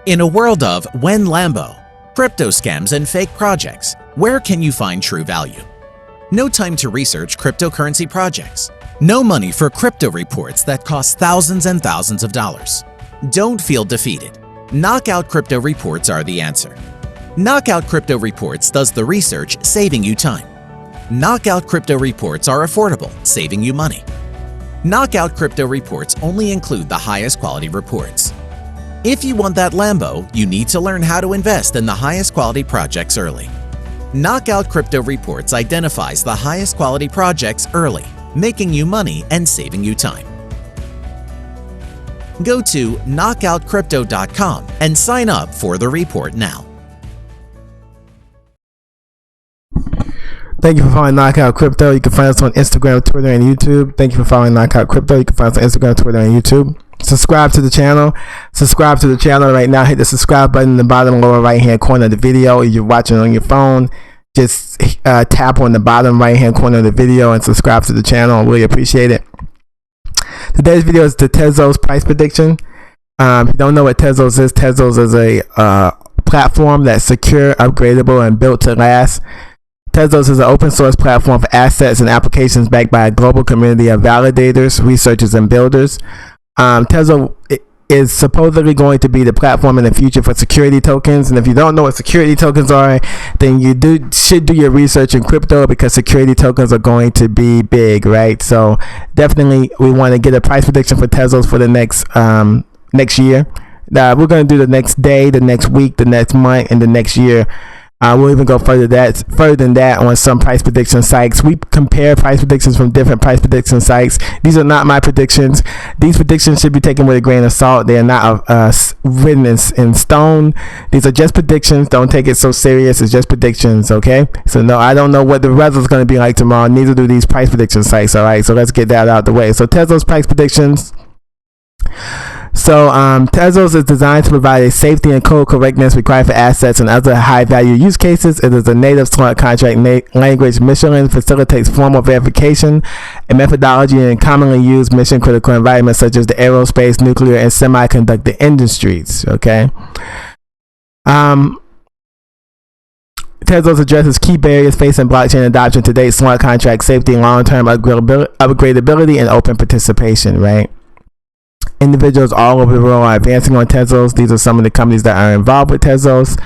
In a world of when Lambo, crypto scams and fake projects, where can you find true value? No time to research cryptocurrency projects. No money for crypto reports that cost thousands and thousands of dollars. Don't feel defeated. Knockout Crypto Reports are the answer. Knockout Crypto Reports does the research, saving you time. Knockout Crypto Reports are affordable, saving you money. Knockout Crypto Reports only include the highest quality reports. If you want that Lambo, you need to learn how to invest in the highest quality projects early. Knockout Crypto Reports identifies the highest quality projects early, making you money and saving you time. Go to knockoutcrypto.com and sign up for the report now. Thank you for following Knockout Crypto. You can find us on Instagram, Twitter, and YouTube. Thank you for following Knockout Crypto. You can find us on Instagram, Twitter, and YouTube. Subscribe to the channel. Subscribe to the channel right now. Hit the subscribe button in the bottom lower right hand corner of the video. If you're watching on your phone, just tap on the bottom right hand corner of the video and subscribe to the channel. I really appreciate it. Today's video is the Tezos price prediction. If you don't know what Tezos is a platform that's secure, upgradable, and built to last. Tezos is an open source platform for assets and applications backed by a global community of validators, researchers, and builders. Tezos is supposedly going to be the platform in the future for security tokens, and if you don't know what security tokens are, then you should do your research in crypto, because security tokens are going to be big, right? So definitely we want to get a price prediction for Tezos for the next year. We're going to do the next day, the next week, the next month, and the next year. We'll even go further than that on some price prediction sites. We compare price predictions from different price prediction sites. These are not my predictions. These predictions should be taken with a grain of salt. They are not written in stone. These are just predictions. Don't take it so serious. It's just predictions, okay? So no, I don't know what the weather is going to be like tomorrow. Neither do these price prediction sites, all right? So let's get that out of the way. So Tezos price predictions. So Tezos is designed to provide a safety and code correctness required for assets and other high-value use cases. It is a native smart contract language. Michelin facilitates formal verification and methodology in commonly used mission-critical environments such as the aerospace, nuclear, and semiconductor industries. Okay. Tezos addresses key barriers facing blockchain adoption to date: smart contract safety, long-term upgradability, and open participation. Right. Individuals all over the world are advancing on Tezos. These are some of the companies that are involved with Tezos.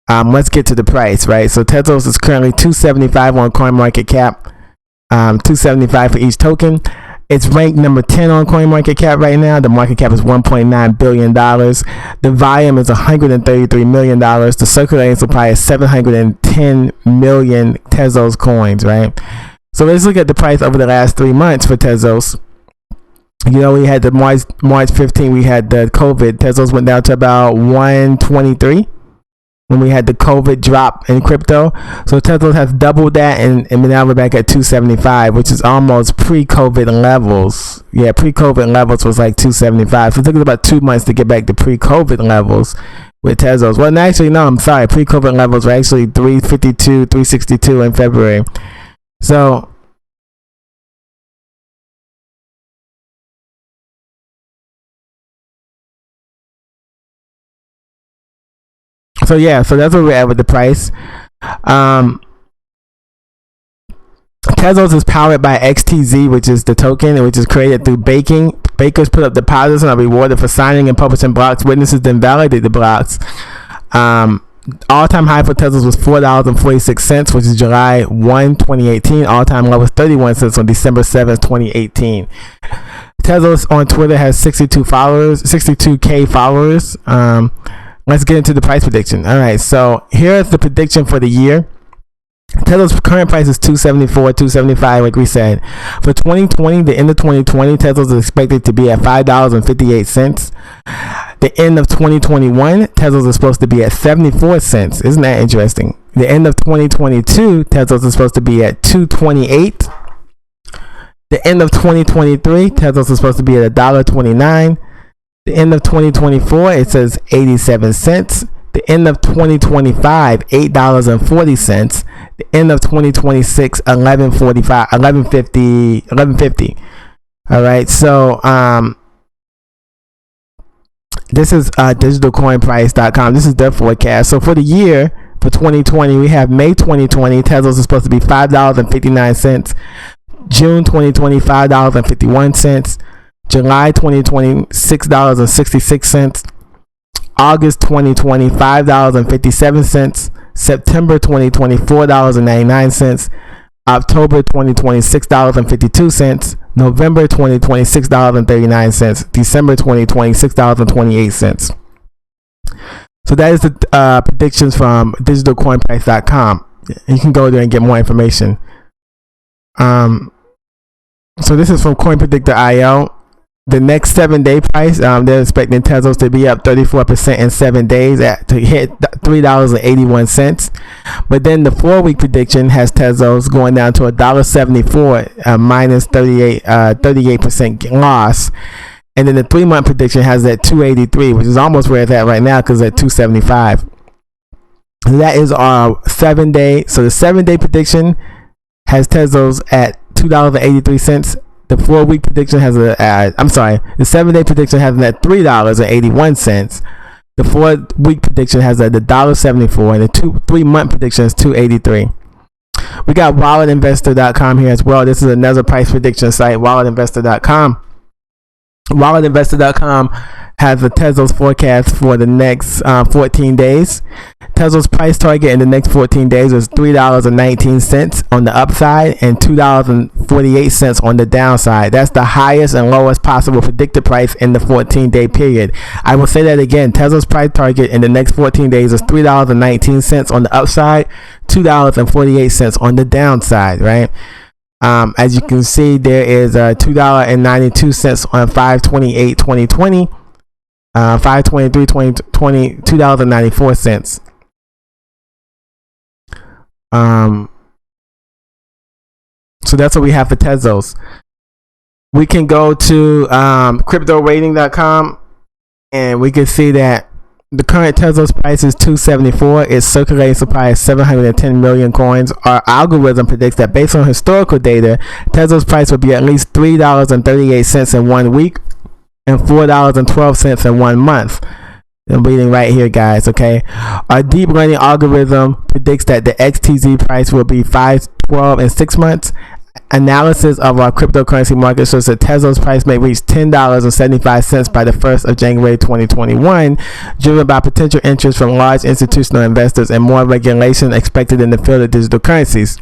Let's get to the price, right? So Tezos is currently $275 on CoinMarketCap, $275 for each token. It's ranked number 10 on CoinMarketCap right now. The market cap is $1.9 billion. The volume is $133 million. The circulating supply is 710 million Tezos coins, right? So let's look at the price over the last 3 months for Tezos. You know, we had the March 15, we had the COVID. Tezos went down to about 123 when we had the COVID drop in crypto. So Tezos has doubled that, and now we're back at 275, which is almost pre-COVID levels. Yeah, pre-COVID levels was like 275. So it took us about 2 months to get back to pre-COVID levels with Tezos. Well, actually, no, I'm sorry. Pre-COVID levels were actually 352, 362 in February. So yeah, so that's where we're at with the price. Tezos is powered by XTZ, which is the token, which is created through baking. Bakers put up deposits and are rewarded for signing and publishing blocks. Witnesses then validate the blocks. All-time high for Tezos was $4.46, which is July 1, 2018. All-time low was 31 cents on December 7, 2018. Tezos on Twitter has 62K followers. Let's get into the price prediction. All right, so here's the prediction for the year. Tezos' current price is $274, $275, like we said. For 2020, the end of 2020, Tezos is expected to be at $5.58. The end of 2021, Tezos is supposed to be at 74 cents. Isn't that interesting? The end of 2022, Tezos is supposed to be at $2.28. The end of 2023, Tezos is supposed to be at $1.29. The end of 2024, it says 87 cents. The end of 2025, $8.40. The end of 2026, $11.50. All right, so This is digitalcoinprice.com. This is their forecast. So for the year, for 2020, we have May 2020, Tezos is supposed to be $5.59. June 2020, $5.51. July 2020, $6.66. August 2020, $5.57. September 2020, $4.99. October 2020, $6.52. November 2020, $6.39. December 2020, $6.28. So that is the predictions from digitalcoinprice.com. You can go there and get more information. So this is from CoinPredictor.io. The next 7-day price, they're expecting Tezos to be up 34% in 7 days to hit $3.81. But then the 4-week prediction has Tezos going down to $1.74, minus 38% loss. And then the 3-month prediction has that $2.83, which is almost where it's at right now because it's at $2.75. That is our 7-day. So the 7-day prediction has Tezos at $2.83. The 4-week prediction has the 7-day prediction has it at $3.81. The 4-week prediction has at $1.74, and the 3-month prediction is $2.83. We got WalletInvestor.com here as well. This is another price prediction site, WalletInvestor.com. WalletInvestor.com has a Tezos forecast for the next 14 days. Tezos price target in the next 14 days is $3.19 on the upside and $2.48 on the downside. That's the highest and lowest possible predicted price in the 14-day period. I will say that again. Tezos price target in the next 14 days is $3.19 on the upside, $2.48 on the downside, right? As you can see, there is $2.92 on 5/28/2020, 5/23/2020, $2.94. So that's what we have for Tezos. We can go to cryptorating.com and we can see that the current Tezos price is $2.74. Its circulating supply is 710 million coins. Our algorithm predicts that based on historical data, Tezos price will be at least $3.38 in 1 week and $4.12 in 1 month. I'm reading right here, guys, okay? Our deep learning algorithm predicts that the XTZ price will be $5.12 in 6 months. Analysis of our cryptocurrency market shows that Tezos price may reach $10.75 by the 1st of January 2021, driven by potential interest from large institutional investors and more regulation expected in the field of digital currencies.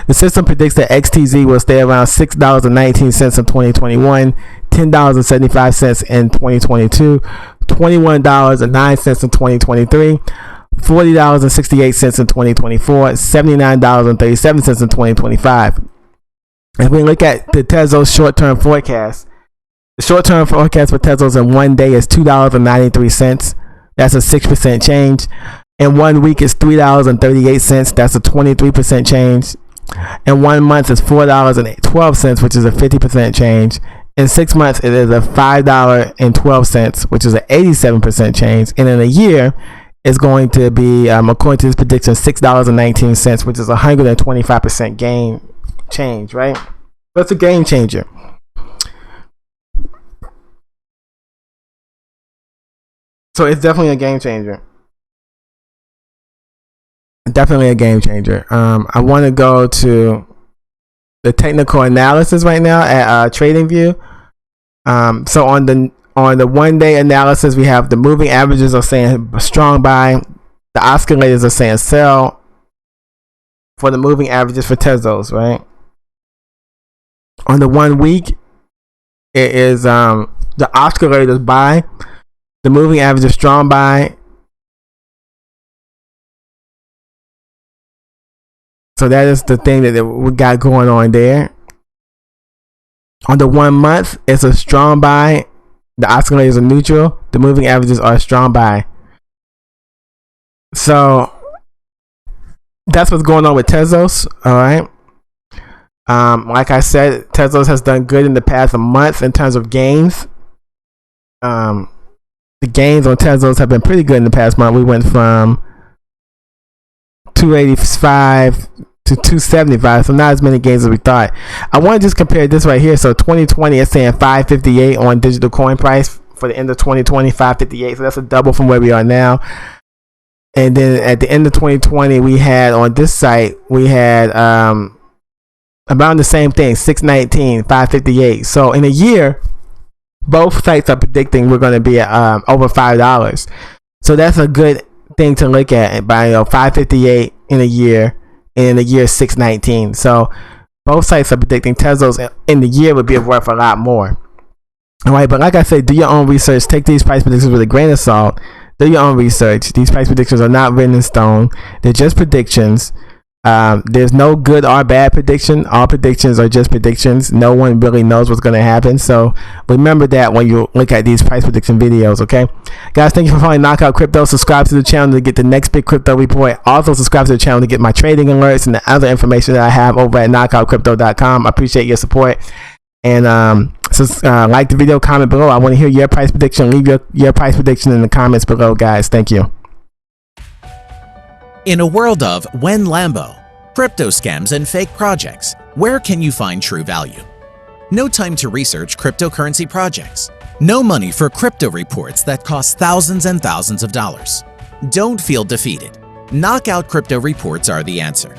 The system predicts that XTZ will stay around $6.19 in 2021, $10.75 in 2022, $21.09 in 2023, $40.68 in 2024, $79.37 in 2025. If we look at the Tezos short-term forecast, the short-term forecast for Tezos in 1 day is $2.93. That's a 6% change. In 1 week is $3.38. That's a 23% change. In 1 month is $4.12, which is a 50% change. In 6 months, it is a $5.12, which is an 87% change. And in a year, it's going to be, according to this prediction, $6.19, which is a 125% gain change, right? That's a game changer. So it's definitely a game changer. Definitely a game changer. I want to go to the technical analysis right now at TradingView. So on the 1 day analysis, we have the moving averages are saying strong buy, the oscillators are saying sell for the moving averages for Tezos, right? On the 1 week, it is the oscillators buy, the moving average is strong buy. So that is the thing that we got going on there. On the 1 month, it's a strong buy. The oscillators are neutral. The moving averages are a strong buy. So that's what's going on with Tezos. All right. Like I said, Tezos has done good in the past month in terms of gains. The gains on Tezos have been pretty good in the past month. We went from 285 to 275, so not as many gains as we thought. I want to just compare this right here. So 2020 is saying 558 on digital coin price for the end of 2020, 558. So that's a double from where we are now. And then at the end of 2020, we had on this site, we had about the same thing, 619, 558. So in a year, both sites are predicting we're going to be at over $5. So that's a good thing to look at. By 558 in a year, and in a year 619. So both sites are predicting Tezos in the year would be worth a lot more. All right, but like I said, do your own research. Take these price predictions with a grain of salt. Do your own research. These price predictions are not written in stone. They're just predictions. There's no good or bad prediction. All predictions are just predictions. No one really knows what's going to happen. So remember that when you look at these price prediction videos, okay? Guys, thank you for following Knockout Crypto. Subscribe to the channel to get the next big crypto report. Also, subscribe to the channel to get my trading alerts and the other information that I have over at knockoutcrypto.com. I appreciate your support. And like the video, comment below. I want to hear your price prediction. Leave your price prediction in the comments below, guys. Thank you. In a world of when Lambo, crypto scams and fake projects, where can you find true value? No time to research cryptocurrency projects. No money for crypto reports that cost thousands and thousands of dollars. Don't feel defeated. Knockout Crypto Reports are the answer.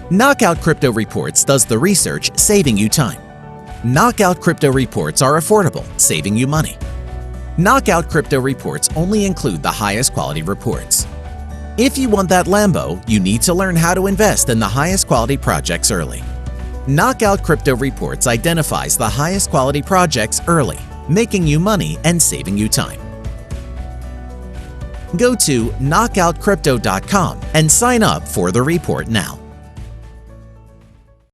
Knockout Crypto Reports does the research, saving you time. Knockout Crypto Reports are affordable, saving you money. Knockout Crypto Reports only include the highest quality reports. If you want that Lambo, you need to learn how to invest in the highest quality projects early. Knockout Crypto Reports identifies the highest quality projects early, making you money and saving you time. Go to knockoutcrypto.com and sign up for the report now.